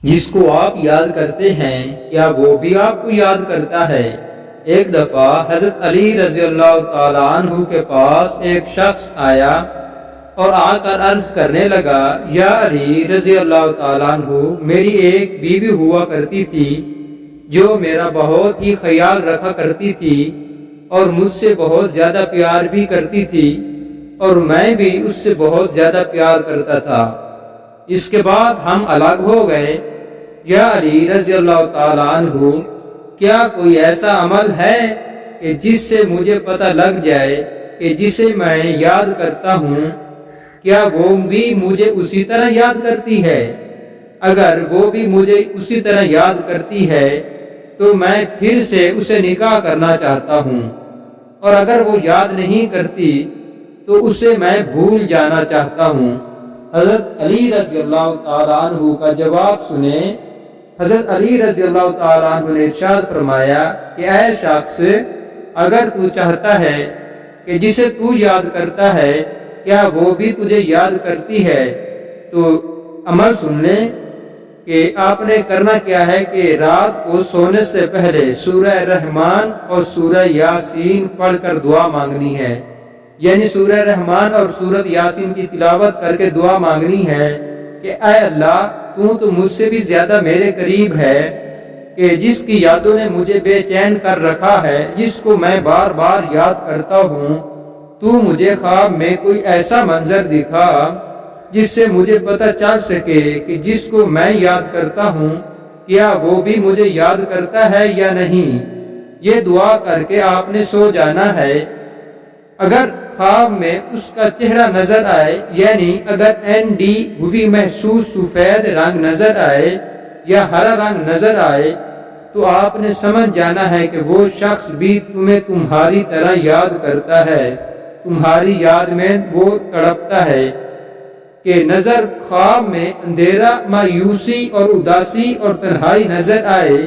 جس کو آپ یاد کرتے ہیں کیا وہ بھی آپ کو یاد کرتا ہے؟ ایک دفعہ حضرت علی رضی اللہ تعالیٰ عنہ کے پاس ایک شخص آیا اور آ کر عرض کرنے لگا، یا علی رضی اللہ تعالیٰ عنہ، میری ایک بیوی ہوا کرتی تھی جو میرا بہت ہی خیال رکھا کرتی تھی اور مجھ سے بہت زیادہ پیار بھی کرتی تھی اور میں بھی اس سے بہت زیادہ پیار کرتا تھا۔ اس کے بعد ہم الگ ہو گئے۔ یا علی رضی اللہ تعالیٰ عنہ، کیا کوئی ایسا عمل ہے کہ جس سے مجھے پتہ لگ جائے کہ جسے میں یاد کرتا ہوں کیا وہ بھی مجھے اسی طرح یاد کرتی ہے؟ اگر وہ بھی مجھے اسی طرح یاد کرتی ہے تو میں پھر سے اسے نکاح کرنا چاہتا ہوں، اور اگر وہ یاد نہیں کرتی تو اسے میں بھول جانا چاہتا ہوں۔ حضرت علی رضی اللہ تعالیٰ عنہ کا جواب سنیں۔ حضرت علی رضی اللہ تعالیٰ عنہ نے ارشاد فرمایا کہ اے شخص، اگر تو چاہتا ہے کہ جسے تو یاد کرتا ہے کیا وہ بھی تجھے یاد کرتی ہے تو عمل سن لیں کہ آپ نے کرنا کیا ہے کہ رات کو سونے سے پہلے سورہ رحمان اور سورہ یاسین پڑھ کر دعا مانگنی ہے، یعنی سورہ رحمان اور سورۃ یاسین کی تلاوت کر کے دعا مانگنی ہے کہ اے اللہ، تو مجھ سے بھی زیادہ میرے قریب ہے کہ جس کی یادوں نے مجھے بے چین کر رکھا ہے، جس کو میں بار بار یاد کرتا ہوں، تو مجھے خواب میں کوئی ایسا منظر دکھا جس سے مجھے پتہ چل سکے کہ جس کو میں یاد کرتا ہوں کیا وہ بھی مجھے یاد کرتا ہے یا نہیں۔ یہ دعا کر کے آپ نے سو جانا ہے۔ اگر خواب میں اس کا چہرہ نظر آئے، یعنی اگر اینڈی ہوئی محسوس سفید رنگ نظر آئے یا ہرا رنگ نظر آئے تو آپ نے سمجھ جانا ہے کہ وہ شخص بھی تمہیں تمہاری طرح یاد کرتا ہے، تمہاری یاد میں وہ تڑپتا ہے۔ کہ نظر خواب میں اندھیرا، مایوسی اور اداسی اور تنہائی نظر آئے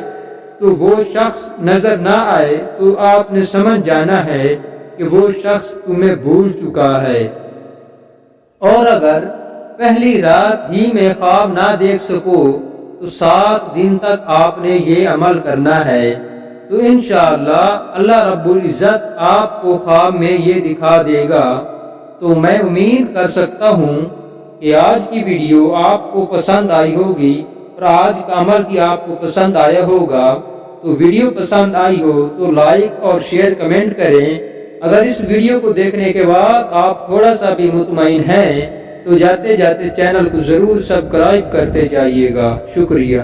تو وہ شخص نظر نہ آئے تو آپ نے سمجھ جانا ہے کہ وہ شخص تمہیں بھول چکا ہے۔ اور اگر پہلی رات ہی میں خواب نہ دیکھ سکو تو 7 دن تک آپ نے یہ عمل کرنا ہے، تو انشاءاللہ اللہ رب العزت آپ کو خواب میں یہ دکھا دے گا۔ تو میں امید کر سکتا ہوں کہ آج کی ویڈیو آپ کو پسند آئی ہوگی اور آج کا عمل بھی آپ کو پسند آیا ہوگا۔ تو ویڈیو پسند آئی ہو تو لائک اور شیئر کمنٹ کریں۔ اگر اس ویڈیو کو دیکھنے کے بعد آپ تھوڑا سا بھی مطمئن ہیں تو جاتے جاتے چینل کو ضرور سبسکرائب کرتے جائیے گا۔ شکریہ۔